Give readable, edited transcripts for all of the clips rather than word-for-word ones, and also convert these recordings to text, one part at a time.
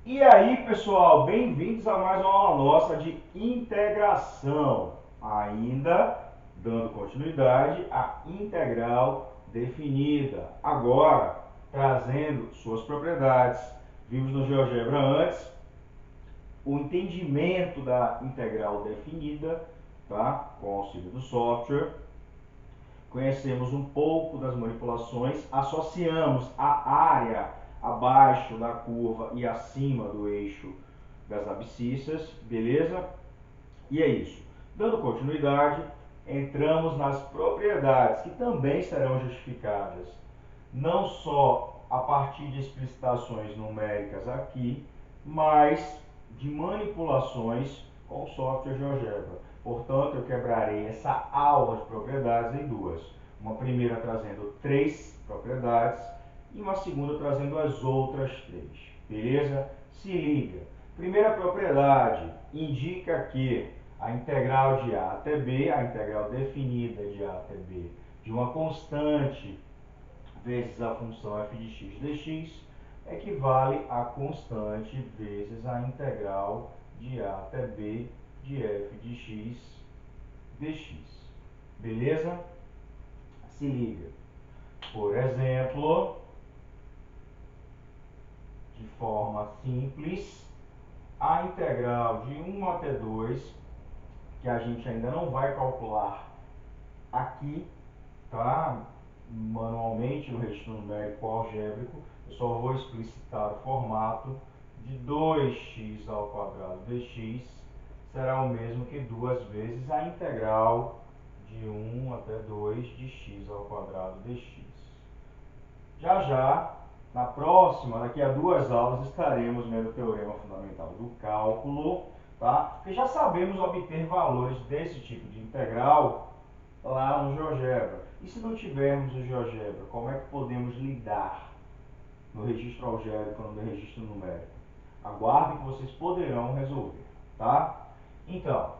E aí, pessoal, bem-vindos a mais uma aula nossa de integração. Ainda dando continuidade à integral definida. Agora, trazendo suas propriedades. Vimos no GeoGebra antes o entendimento da integral definida, tá? Com o auxílio do software. Conhecemos um pouco das manipulações, associamos a área abaixo da curva e acima do eixo das abscissas, beleza? E é isso. Dando continuidade, entramos nas propriedades que também serão justificadas, não só a partir de explicitações numéricas aqui, mas de manipulações com o software GeoGebra. Portanto, eu quebrarei essa aula de propriedades em duas. Uma primeira trazendo 3 propriedades e uma segunda trazendo as outras 3. Beleza? Se liga. Primeira propriedade indica que a integral de A até B, a integral definida de A até B, de uma constante vezes a função f de x dx, equivale a constante vezes a integral de A até B de f de x dx. Beleza? Se liga. Por exemplo, de forma simples, a integral de 1 até 2, que a gente ainda não vai calcular aqui, tá? Manualmente no registro numérico algébrico, eu só vou explicitar o formato de 2x ao quadrado dx será o mesmo que 2 vezes a integral de 1 até 2 de x ao quadrado dx. Já já, na próxima, daqui a 2 aulas, estaremos vendo o teorema fundamental do cálculo, tá? Porque já sabemos obter valores desse tipo de integral lá no GeoGebra. E se não tivermos o GeoGebra, como é que podemos lidar no registro algébrico ou no registro numérico? Aguardem que vocês poderão resolver, tá? Então,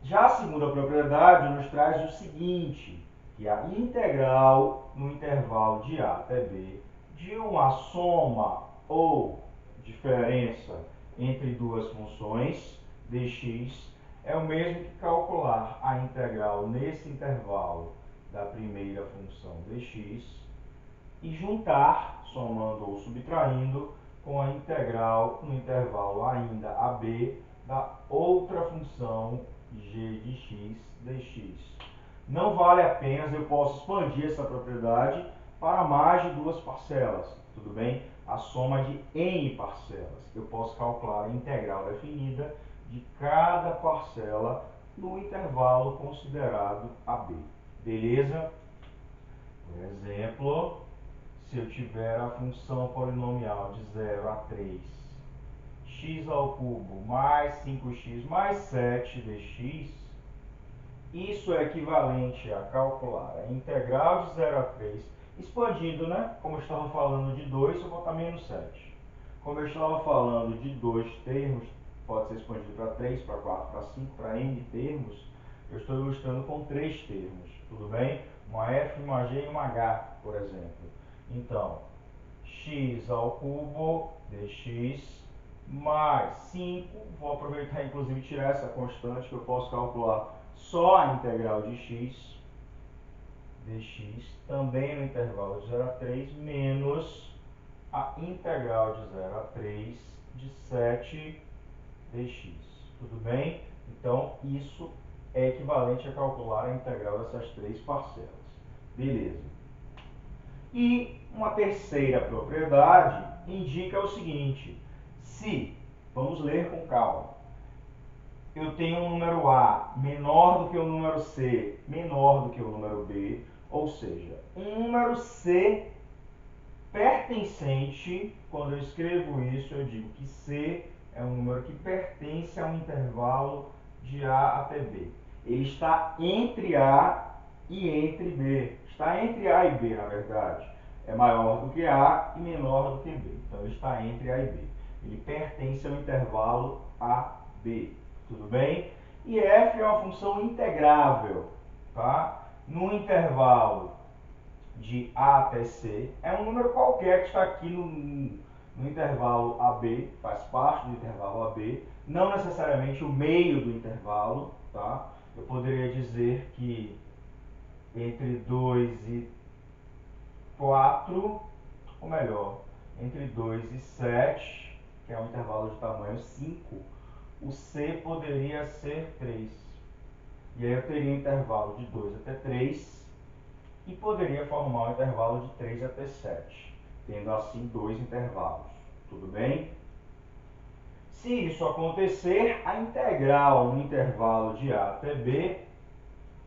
já a segunda propriedade nos traz o seguinte, que a integral no intervalo de A até B de uma soma ou diferença entre duas funções dx é o mesmo que calcular a integral nesse intervalo da primeira função dx e juntar, somando ou subtraindo, com a integral no intervalo ainda AB da outra função g de x dx. Não vale apenas, eu posso expandir essa propriedade para mais de duas parcelas, tudo bem? A soma de n parcelas. Eu posso calcular a integral definida de cada parcela no intervalo considerado AB. Beleza? Por exemplo, se eu tiver a função polinomial de 0 a 3, x ao cubo mais 5x mais 7 dx, isso é equivalente a calcular a integral de 0 a 3, expandindo, né? Como eu estava falando de 2, eu vou botar menos 7. Como eu estava falando de 2 termos, pode ser expandido para 3, para 4, para 5, para n termos, eu estou ilustrando com 3 termos, tudo bem? Uma f, uma g e uma h, por exemplo. Então, x ao cubo dx mais 5, vou aproveitar inclusive tirar essa constante que eu posso calcular só a integral de x dx, também no intervalo de 0 a 3, menos a integral de 0 a 3 de 7 dx. Tudo bem? Então, isso é equivalente a calcular a integral dessas três parcelas. Beleza. E uma terceira propriedade indica o seguinte: se, vamos ler com calma, eu tenho um número A menor do que o número C, menor do que o número B, ou seja, um número C pertencente, quando eu escrevo isso, eu digo que C é um número que pertence a um intervalo de A até B. Ele está entre A e entre B. Está entre A e B, na verdade. É maior do que A e menor do que B. Então, ele está entre A e B. Ele pertence ao intervalo AB. Tudo bem? E f é uma função integrável, tá? No intervalo de A até C, é um número qualquer que está aqui no intervalo AB, faz parte do intervalo AB, não necessariamente o meio do intervalo, tá? Eu poderia dizer que entre 2 e 4, ou melhor, entre 2 e 7, que é um intervalo de tamanho 5, o C poderia ser 3. E aí eu teria um intervalo de 2 até 3 e poderia formar um intervalo de 3 até 7, tendo assim dois intervalos. Tudo bem? Se isso acontecer, a integral no intervalo de A até B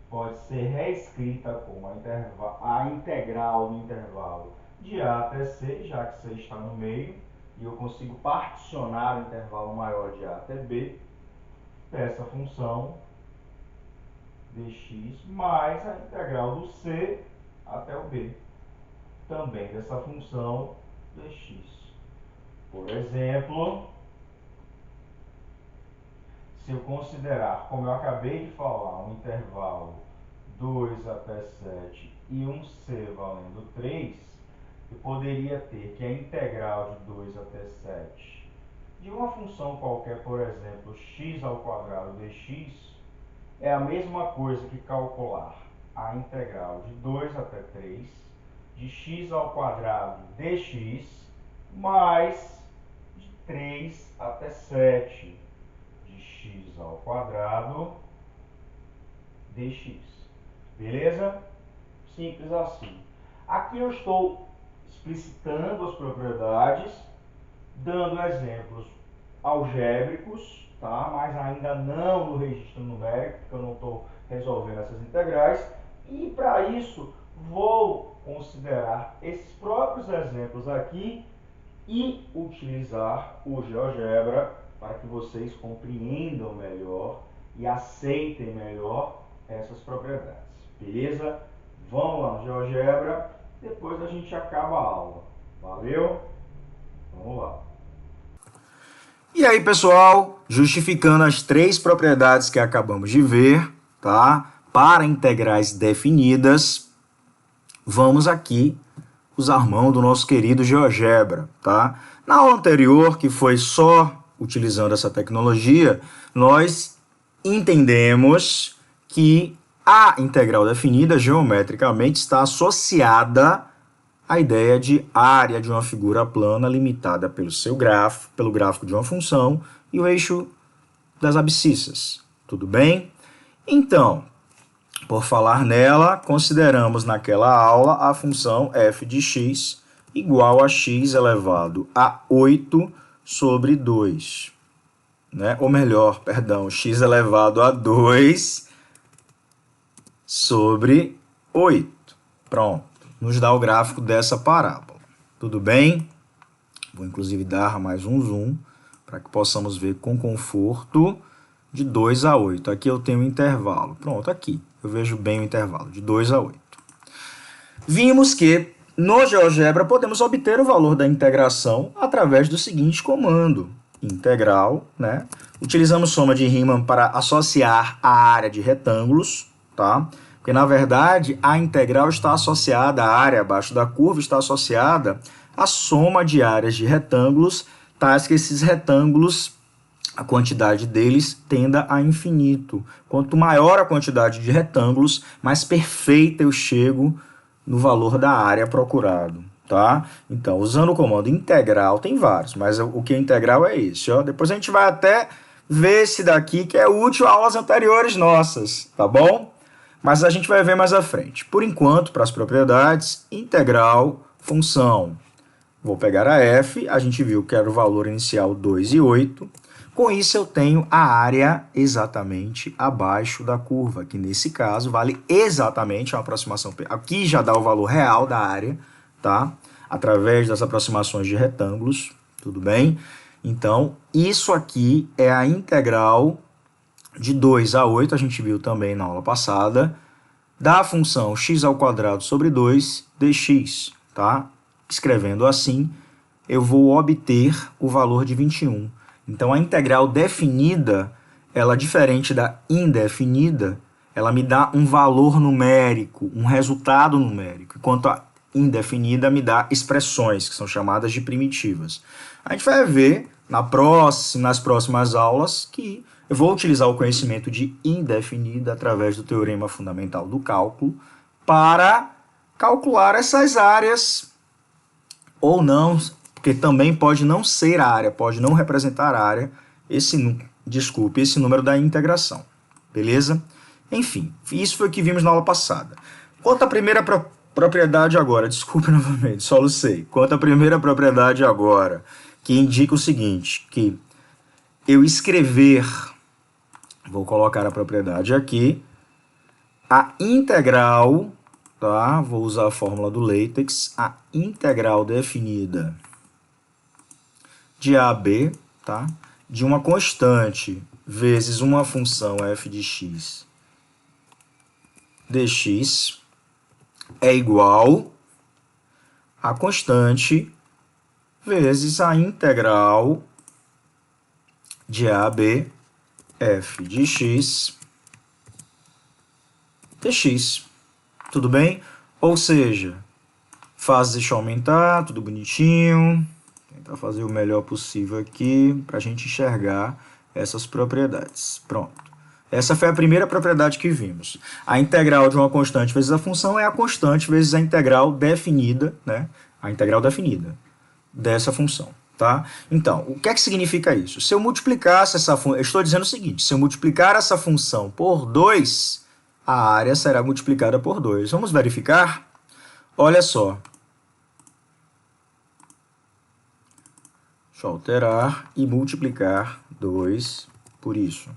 pode ser reescrita como a integral no intervalo de A até C, já que C está no meio, e eu consigo particionar o intervalo maior de A até B dessa função dx mais a integral do C até o B, também dessa função dx. Por exemplo, se eu considerar, como eu acabei de falar, um intervalo 2 até 7 e um C valendo 3, eu poderia ter que a integral de 2 até 7 de uma função qualquer, por exemplo, x ao quadrado dx, é a mesma coisa que calcular a integral de 2 até 3 de x ao quadrado dx mais de 3 até 7 de x ao quadrado dx. Beleza? Simples assim. Aqui eu estou explicitando as propriedades, dando exemplos algébricos, tá? Mas ainda não no registro numérico, porque eu não estou resolvendo essas integrais. E para isso, vou considerar esses próprios exemplos aqui e utilizar o GeoGebra para que vocês compreendam melhor e aceitem melhor essas propriedades. Beleza? Vamos lá no GeoGebra, depois a gente acaba a aula. Valeu? Vamos lá. E aí, pessoal, justificando as três propriedades que acabamos de ver, tá? Para integrais definidas, vamos aqui usar mão do nosso querido GeoGebra, tá? Na aula anterior, que foi só utilizando essa tecnologia, nós entendemos que a integral definida geometricamente está associada à ideia de área de uma figura plana limitada pelo gráfico de uma função e o eixo das abscissas. Tudo bem? Então, por falar nela, consideramos naquela aula a função f de x igual a x elevado a 8 sobre 2. Né? Ou melhor, perdão, x elevado a 2 sobre 8. Pronto, nos dá o gráfico dessa parábola. Tudo bem? Vou inclusive dar mais um zoom para que possamos ver com conforto de 2 a 8. Aqui eu tenho um intervalo. Pronto, aqui eu vejo bem o intervalo, de 2 a 8. Vimos que no GeoGebra podemos obter o valor da integração através do seguinte comando. Integral, né? Utilizamos soma de Riemann para associar a área de retângulos, tá? Porque, na verdade, a integral está associada, a área abaixo da curva está associada à soma de áreas de retângulos, tais que esses retângulos, a quantidade deles tenda a infinito. Quanto maior a quantidade de retângulos, mais perfeita eu chego no valor da área procurado. Tá? Então, usando o comando integral, tem vários, mas o que é integral é esse. Ó. Depois a gente vai até ver esse daqui, que é útil a aulas anteriores nossas, tá bom? Mas a gente vai ver mais à frente. Por enquanto, para as propriedades, integral, função. Vou pegar a f, a gente viu que era o valor inicial 2 e 8. Com isso, eu tenho a área exatamente abaixo da curva, que nesse caso vale exatamente uma aproximação. Aqui já dá o valor real da área, tá? Através das aproximações de retângulos, tudo bem? Então, isso aqui é a integral de 2 a 8, a gente viu também na aula passada, da função x ao quadrado sobre 2 dx, tá? Escrevendo assim, eu vou obter o valor de 21. Então, a integral definida, ela diferente da indefinida, ela me dá um valor numérico, um resultado numérico, enquanto a indefinida me dá expressões, que são chamadas de primitivas. A gente vai ver nas próximas aulas que eu vou utilizar o conhecimento de indefinida através do teorema fundamental do cálculo para calcular essas áreas ou não, porque também pode não ser área, pode não representar área, esse número da integração. Beleza? Enfim, isso foi o que vimos na aula passada. Quanto à primeira propriedade agora, desculpe novamente, só não sei. Quanto à primeira propriedade agora, que indica o seguinte, que eu escrever, vou colocar a propriedade aqui, a integral, tá? Vou usar a fórmula do LaTeX, a integral definida de a a b, tá? De uma constante vezes uma função f de x dx é igual a constante vezes a integral de a a b f de x dx. Tudo bem? Ou seja, deixa eu aumentar, tudo bonitinho. Tentar fazer o melhor possível aqui para a gente enxergar essas propriedades. Pronto. Essa foi a primeira propriedade que vimos. A integral de uma constante vezes a função é a constante vezes a integral definida, né? A integral definida dessa função, tá? Então, o que é que significa isso? Se eu multiplicasse essa função, eu estou dizendo o seguinte, se eu multiplicar essa função por 2, a área será multiplicada por 2. Vamos verificar? Olha só. Deixa eu alterar e multiplicar 2 por isso.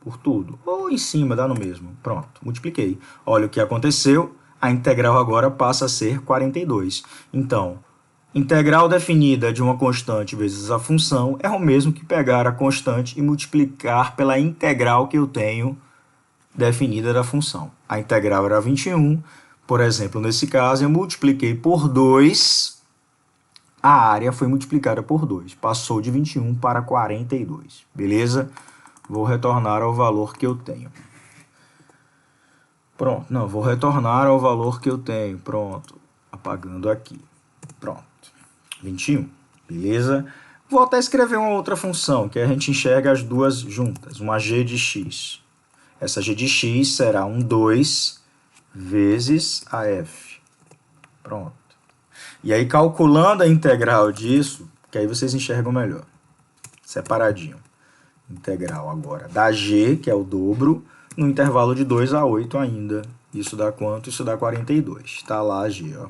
Por tudo. Ou em cima, dá no mesmo. Pronto, multipliquei. Olha o que aconteceu. A integral agora passa a ser 42. Então, integral definida de uma constante vezes a função é o mesmo que pegar a constante e multiplicar pela integral que eu tenho definida da função. A integral era 21. Por exemplo, nesse caso, eu multipliquei por 2. A área foi multiplicada por 2. Passou de 21 para 42. Beleza? Vou retornar ao valor que eu tenho. Pronto. Não, vou retornar ao valor que eu tenho. Pronto. Apagando aqui. Pronto. 21. Beleza? Vou até escrever uma outra função, que a gente enxerga as duas juntas. Uma g de x. Essa g de x será um 2 vezes a f. Pronto. E aí, calculando a integral disso, que aí vocês enxergam melhor. Separadinho. Integral agora da g, que é o dobro, no intervalo de 2 a 8 ainda. Isso dá quanto? Isso dá 42. Está lá a g, ó.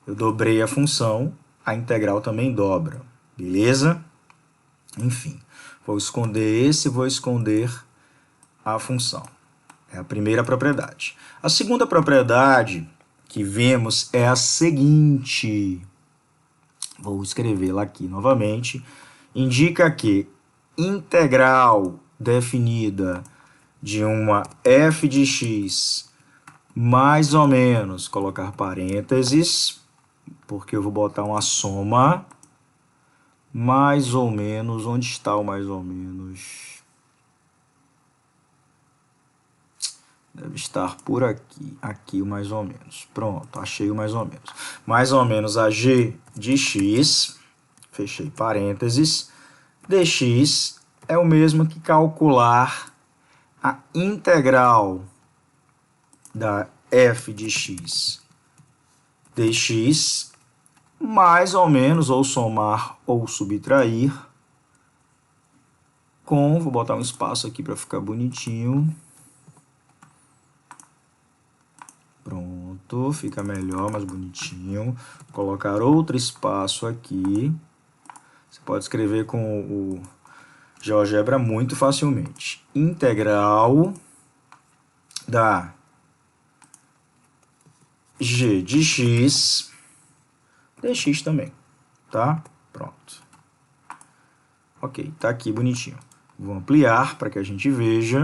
Eu dobrei a função, a integral também dobra. Beleza? Enfim, vou esconder esse, vou esconder a função. É a primeira propriedade. A segunda propriedade que vemos é a seguinte. Vou escrevê-la aqui novamente. Indica que integral definida de uma f de x mais ou menos, colocar parênteses, porque eu vou botar uma soma, mais ou menos, onde está o mais ou menos? Deve estar por aqui, aqui o mais ou menos. Pronto, achei o mais ou menos. Mais ou menos a g de x, fechei parênteses, dx é o mesmo que calcular a integral da f de x dx, mais ou menos, ou somar ou subtrair, com, vou botar um espaço aqui para ficar bonitinho. Pronto, fica melhor, mais bonitinho. Vou colocar outro espaço aqui. Você pode escrever com o GeoGebra muito facilmente. Integral da g de x dx também, tá? Pronto. Ok, tá aqui bonitinho. Vou ampliar para que a gente veja.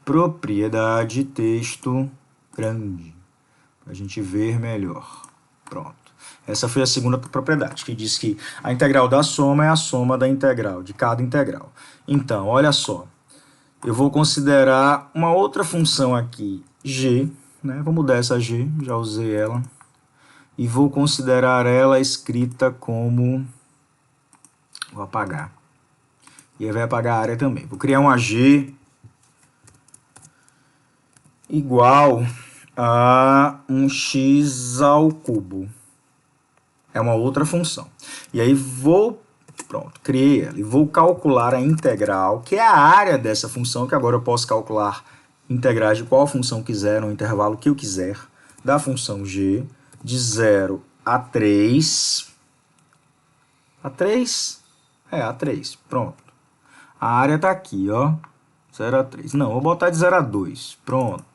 Propriedade texto grande, para a gente ver melhor. Pronto. Essa foi a segunda propriedade, que diz que a integral da soma é a soma da integral, de cada integral. Então, olha só. Eu vou considerar uma outra função aqui, g, né? Vou mudar essa G, já usei ela. E vou considerar ela escrita como... Vou apagar. E aí vai apagar a área também. Vou criar uma G igual a um x ao cubo. É uma outra função. E aí pronto, criei ela. E vou calcular a integral, que é a área dessa função, que agora eu posso calcular integrais de qual função quiser, no intervalo que eu quiser, da função g, de 0 a 3. A 3? A 3. Pronto. A área está aqui, ó. 0 a 3. Não, vou botar de 0 a 2. Pronto.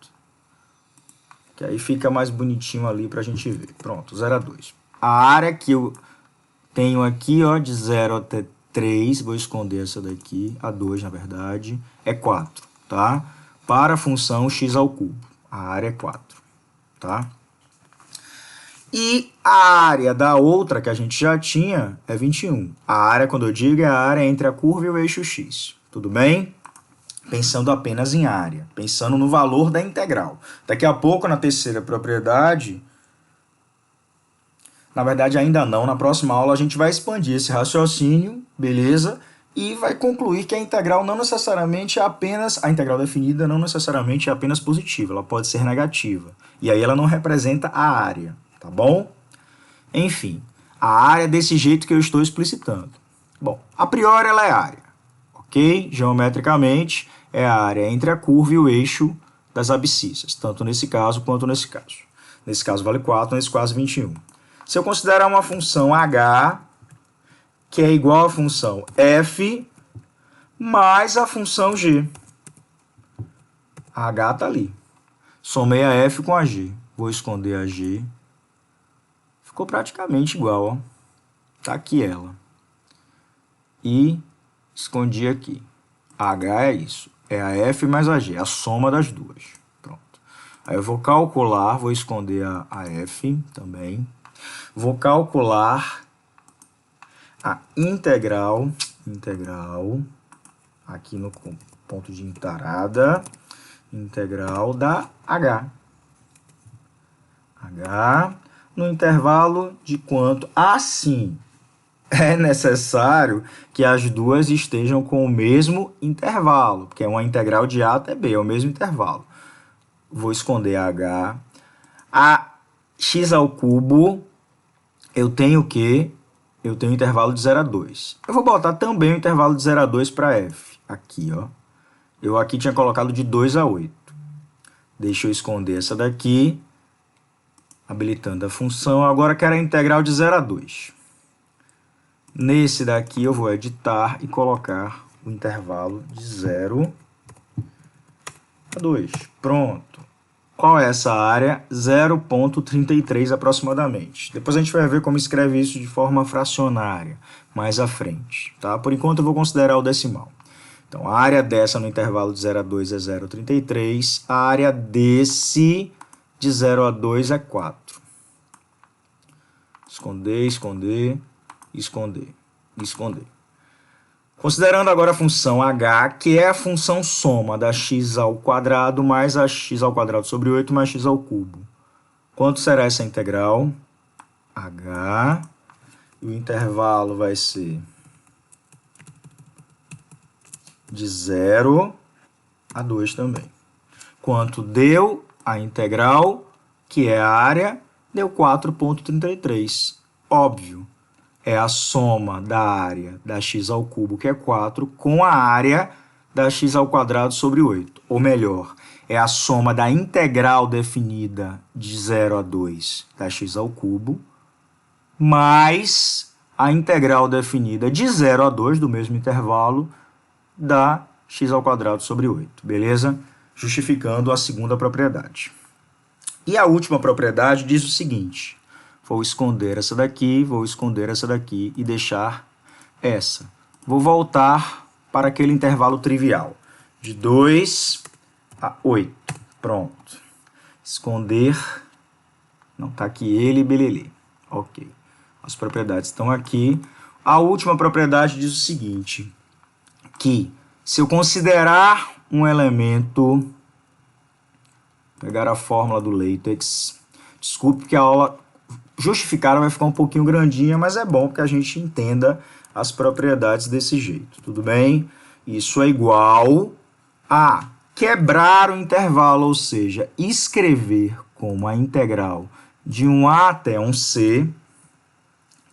Que aí fica mais bonitinho ali para a gente ver. Pronto, 0 a 2. A área que eu tenho aqui, ó, de 0 até 3, vou esconder essa daqui, a 2 na verdade, é 4, tá? Para a função x ao cubo, a área é 4, tá? E a área da outra que a gente já tinha é 21. A área, quando eu digo, é a área entre a curva e o eixo x, tudo bem? Pensando apenas em área, pensando no valor da integral. Daqui a pouco, na terceira propriedade, na verdade ainda não, na próxima aula a gente vai expandir esse raciocínio, beleza? E vai concluir que a integral não necessariamente é apenas, a integral definida não necessariamente é apenas positiva, ela pode ser negativa. E aí ela não representa a área, tá bom? Enfim, a área é desse jeito que eu estou explicitando. Bom, a priori ela é área, ok? Geometricamente é a área entre a curva e o eixo das abscissas, tanto nesse caso quanto nesse caso. Nesse caso vale 4, nesse caso 21. Se eu considerar uma função h, que é igual à função f, mais a função g. A h está ali. Somei a f com a g. Vou esconder a g. Ficou praticamente igual, ó. Tá aqui ela. E escondi aqui. A h é isso. É a f mais a g, a soma das duas. Pronto. Aí eu vou calcular, vou esconder a f também. Vou calcular a integral, aqui no ponto de entrada, integral da h. h no intervalo de quanto? Assim, é necessário que as duas estejam com o mesmo intervalo, porque é uma integral de a até b, é o mesmo intervalo. Vou esconder a h. A x ao cubo, eu tenho o quê? Eu tenho o intervalo de 0 a 2. Eu vou botar também o intervalo de 0 a 2 para f. Aqui, ó. Eu aqui tinha colocado de 2 a 8. Deixa eu esconder essa daqui, habilitando a função. Agora quero a integral de 0 a 2. Nesse daqui eu vou editar e colocar o intervalo de 0 a 2. Pronto. Qual é essa área? 0,33 aproximadamente. Depois a gente vai ver como escreve isso de forma fracionária, mais à frente. Tá? Por enquanto eu vou considerar o decimal. Então, a área dessa no intervalo de 0 a 2 é 0,33. A área desse de 0 a 2 é 4. Esconder, esconder, esconder, esconder. Considerando agora a função h, que é a função soma da x ao quadrado mais a x ao quadrado sobre 8 mais x ao cubo. Quanto será essa integral? h, e o intervalo vai ser de 0 a 2 também. Quanto deu a integral, que é a área, deu 4,33. Óbvio. É a soma da área da x ao cubo, que é 4, com a área da x ao quadrado sobre 8. Ou melhor, é a soma da integral definida de 0 a 2 da x ao cubo, mais a integral definida de 0 a 2, do mesmo intervalo, da x ao quadrado sobre 8. Beleza? Justificando a segunda propriedade. E a última propriedade diz o seguinte... Vou esconder essa daqui, vou esconder essa daqui e deixar essa. Vou voltar para aquele intervalo trivial, de 2 a 8. Pronto. Esconder. Não, está aqui ele, belelê. Ok. As propriedades estão aqui. A última propriedade diz o seguinte, que se eu considerar um elemento pegar a fórmula do LaTeX. Desculpe que a aula justificada vai ficar um pouquinho grandinha, mas é bom que a gente entenda as propriedades desse jeito, tudo bem? Isso é igual a quebrar o intervalo, ou seja, escrever como a integral de um A até um C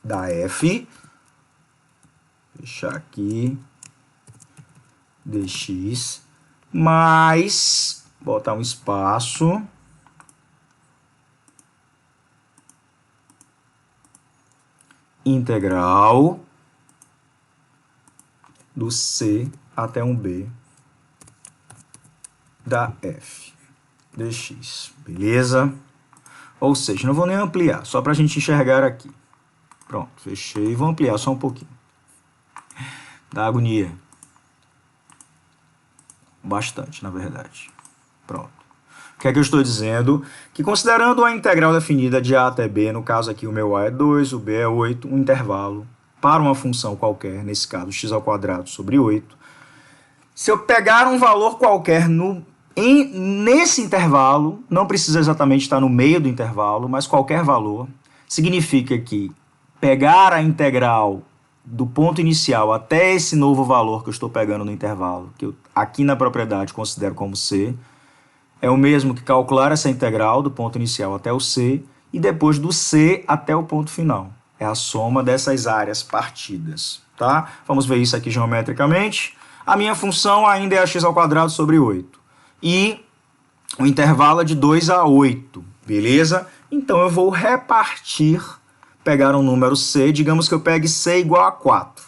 da f, fechar aqui, dx, mais, botar um espaço, integral do C até um B da f dx, beleza? Ou seja, não vou nem ampliar, só para a gente enxergar aqui. Pronto, fechei, vou ampliar só um pouquinho. Dá agonia. Bastante, na verdade. Pronto. O que é que eu estou dizendo? Que considerando a integral definida de A até B, no caso aqui o meu A é 2, o B é 8, um intervalo para uma função qualquer, nesse caso x² sobre 8, se eu pegar um valor qualquer nesse intervalo, não precisa exatamente estar no meio do intervalo, mas qualquer valor, significa que pegar a integral do ponto inicial até esse novo valor que eu estou pegando no intervalo, que eu aqui na propriedade considero como C, é o mesmo que calcular essa integral do ponto inicial até o C e depois do C até o ponto final. É a soma dessas áreas partidas, tá? Vamos ver isso aqui geometricamente. A minha função ainda é a x² sobre 8. E o intervalo é de 2 a 8, beleza? Então eu vou repartir, pegar um número C, digamos que eu pegue C igual a 4.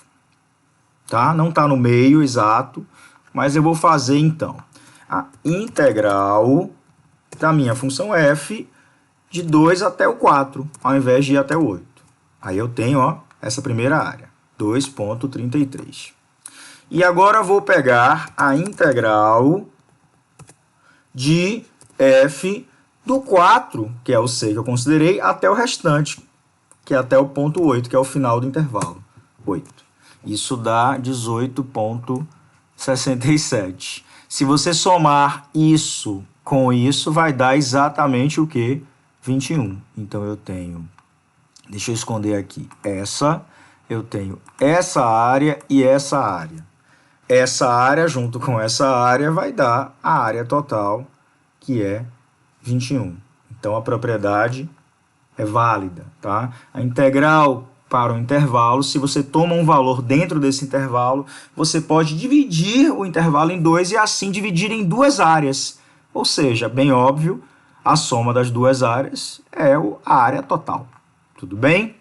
Tá? Não está no meio exato, mas eu vou fazer então a integral da minha função f de 2 até o 4, ao invés de ir até o 8. Aí eu tenho, ó, essa primeira área, 2,33. E agora eu vou pegar a integral de f do 4, que é o C que eu considerei, até o restante, que é até o ponto 8, que é o final do intervalo, 8. Isso dá 18,67. Se você somar isso com isso, vai dar exatamente o que? 21. Então eu tenho, deixa eu esconder aqui, eu tenho essa área e essa área. Essa área junto com essa área vai dar a área total, que é 21. Então a propriedade é válida, tá? A integral para o intervalo, se você toma um valor dentro desse intervalo, você pode dividir o intervalo em 2 e assim dividir em duas áreas. Ou seja, bem óbvio, a soma das duas áreas é a área total. Tudo bem?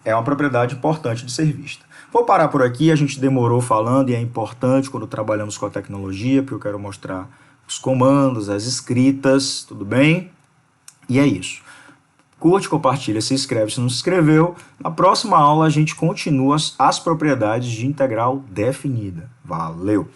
É uma propriedade importante de ser vista. Vou parar por aqui, a gente demorou falando e é importante quando trabalhamos com a tecnologia, porque eu quero mostrar os comandos, as escritas, tudo bem? E é isso. Curte, compartilha, se inscreve se não se inscreveu. Na próxima aula a gente continua as propriedades de integral definida. Valeu!